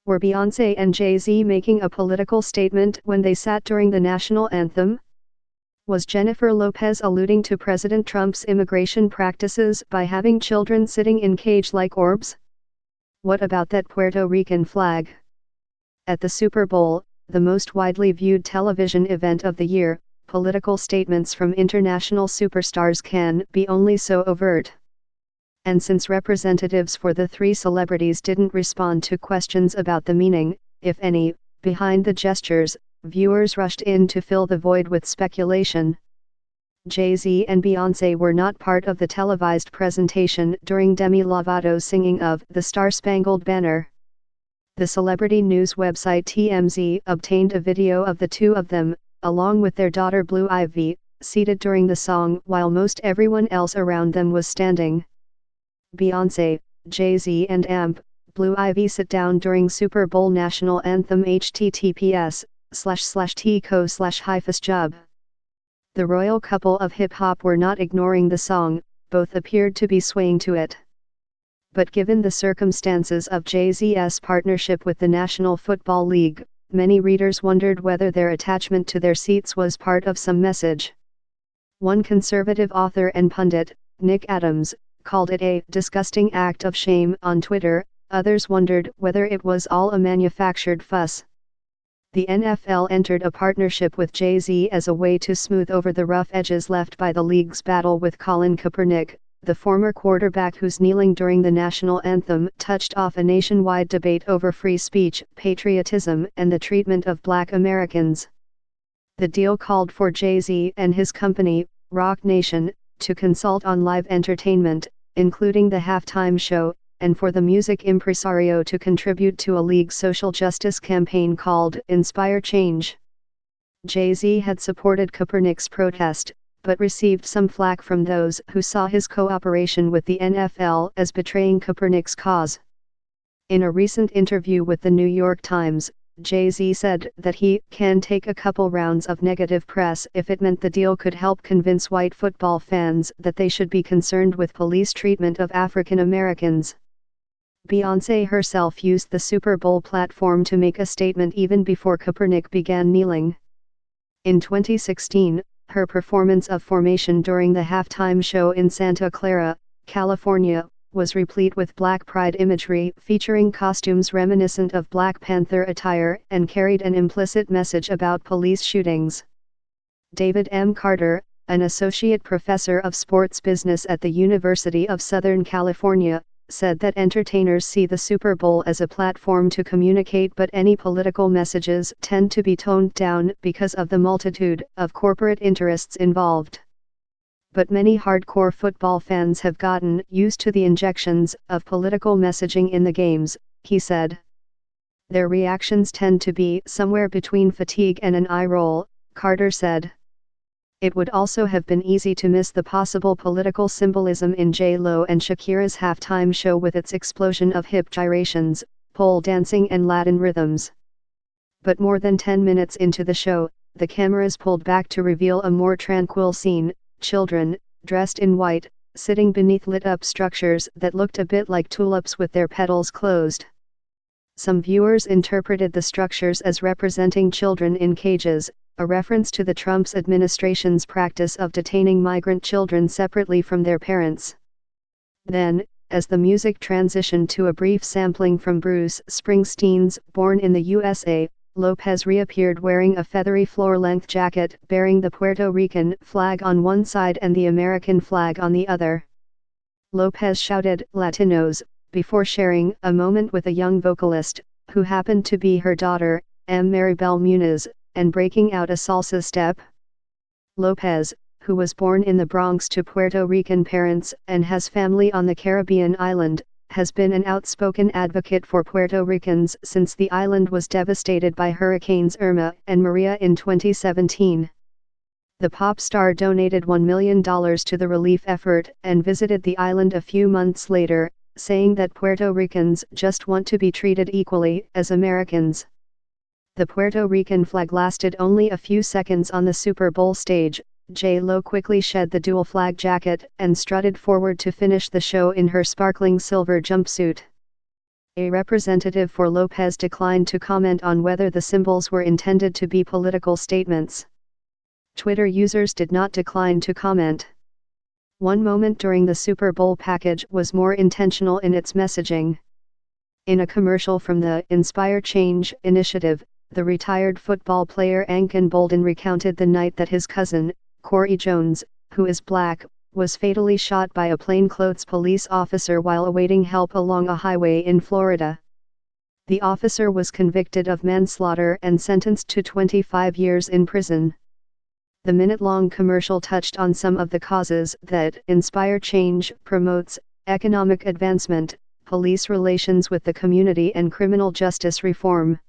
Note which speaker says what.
Speaker 1: Were Beyoncé and Jay-Z making a political statement when they sat during the national anthem? Was Jennifer Lopez alluding to President Trump's immigration practices by having children sitting in cage-like orbs? What about that Puerto Rican flag? At the Super Bowl, the most widely viewed television event of the year, political statements from international superstars can be only so overt. And since representatives for the three celebrities didn't respond to questions about the meaning, if any, behind the gestures, viewers rushed in to fill the void with speculation. Jay-Z and Beyoncé were not part of the televised presentation during Demi Lovato's singing of The Star-Spangled Banner. The celebrity news website TMZ obtained a video of the two of them, along with their daughter Blue Ivy, seated during the song while most everyone else around them was standing. Beyoncé, Jay-Z and Blue Ivy sit down during Super Bowl national anthem https://tco/hyphus-jub. The royal couple of hip-hop were not ignoring the song, both appeared to be swaying to it. But given the circumstances of Jay-Z's partnership with the National Football League, many readers wondered whether their attachment to their seats was part of some message. One conservative author and pundit, Nick Adams, called it a disgusting act of shame on Twitter. Others wondered whether it was all a manufactured fuss. The NFL entered a partnership with Jay-Z as a way to smooth over the rough edges left by the league's battle with Colin Kaepernick, the former quarterback whose kneeling during the national anthem touched off a nationwide debate over free speech, patriotism, and the treatment of Black Americans. The deal called for Jay-Z and his company, Roc Nation, to consult on live entertainment, including the halftime show, and for the music impresario to contribute to a league's social justice campaign called Inspire Change. Jay-Z had supported Kaepernick's protest, but received some flack from those who saw his cooperation with the NFL as betraying Kaepernick's cause. In a recent interview with the New York Times, Jay-Z said that he can take a couple rounds of negative press if it meant the deal could help convince white football fans that they should be concerned with police treatment of African Americans. Beyoncé herself used the Super Bowl platform to make a statement even before Kaepernick began kneeling. In 2016, her performance of Formation during the halftime show in Santa Clara, California, was replete with Black Pride imagery featuring costumes reminiscent of Black Panther attire and carried an implicit message about police shootings. David M. Carter, an associate professor of sports business at the University of Southern California, said that entertainers see the Super Bowl as a platform to communicate, but any political messages tend to be toned down because of the multitude of corporate interests involved. But many hardcore football fans have gotten used to the injections of political messaging in the games, he said. Their reactions tend to be somewhere between fatigue and an eye roll, Carter said. It would also have been easy to miss the possible political symbolism in J.Lo and Shakira's halftime show with its explosion of hip gyrations, pole dancing and Latin rhythms. But more than 10 minutes into the show, the cameras pulled back to reveal a more tranquil scene: children, dressed in white, sitting beneath lit-up structures that looked a bit like tulips with their petals closed. Some viewers interpreted the structures as representing children in cages, a reference to the Trump administration's practice of detaining migrant children separately from their parents. Then, as the music transitioned to a brief sampling from Bruce Springsteen's Born in the USA, Lopez reappeared wearing a feathery floor-length jacket bearing the Puerto Rican flag on one side and the American flag on the other. Lopez shouted "Latinos," before sharing a moment with a young vocalist, who happened to be her daughter, Maribel Muniz, and breaking out a salsa step. Lopez, who was born in the Bronx to Puerto Rican parents and has family on the Caribbean island, has been an outspoken advocate for Puerto Ricans since the island was devastated by Hurricanes Irma and Maria in 2017. The pop star donated $1 million to the relief effort and visited the island a few months later, saying that Puerto Ricans just want to be treated equally as Americans. The Puerto Rican flag lasted only a few seconds on the Super Bowl stage. J.Lo quickly shed the dual flag jacket and strutted forward to finish the show in her sparkling silver jumpsuit. A representative for Lopez declined to comment on whether the symbols were intended to be political statements. Twitter users did not decline to comment. One moment during the Super Bowl package was more intentional in its messaging. In a commercial from the Inspire Change initiative, the retired football player Anquan Boldin recounted the night that his cousin, Corey Jones, who is black, was fatally shot by a plainclothes police officer while awaiting help along a highway in Florida. The officer was convicted of manslaughter and sentenced to 25 years in prison. The minute-long commercial touched on some of the causes that Inspire Change promotes: economic advancement, police relations with the community, and criminal justice reform.